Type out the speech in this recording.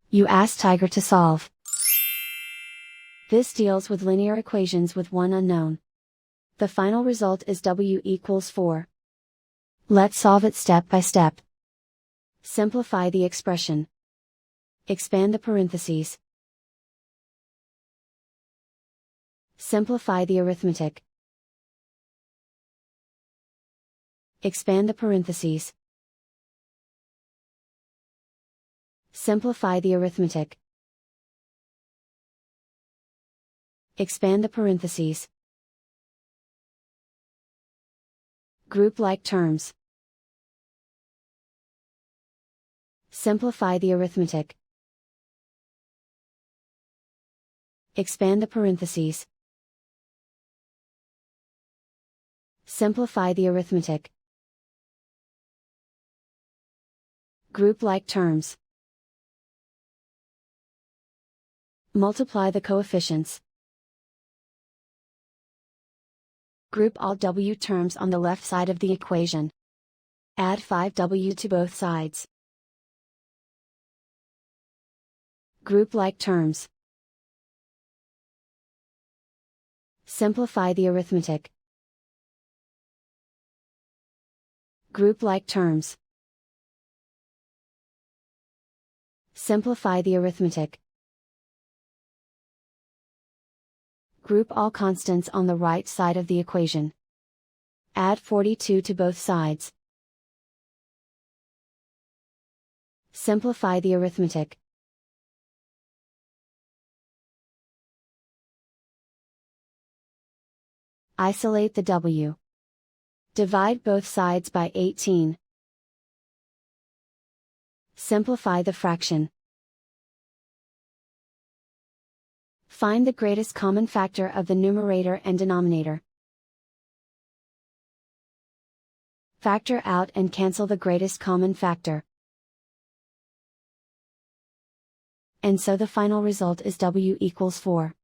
You ask Tiger to solve. This deals with linear equations with one unknown. The final result is w equals 4. Let's solve it step by step. Simplify the expression. Expand the parentheses. Simplify the arithmetic. Expand the parentheses. Simplify the arithmetic. Expand the parentheses. Group like terms. Simplify the arithmetic. Expand the parentheses. Simplify the arithmetic. Group like terms. Multiply the coefficients. Group all w terms on the left side of the equation. Add 5w to both sides. Group like terms. Simplify the arithmetic. Group like terms. Simplify the arithmetic. Group all constants on the right side of the equation. Add 42 to both sides. Simplify the arithmetic. Isolate the w. Divide both sides by 18. Simplify the fraction. Find the greatest common factor of the numerator and denominator. Factor out and cancel the greatest common factor. And so the final result is w equals 4.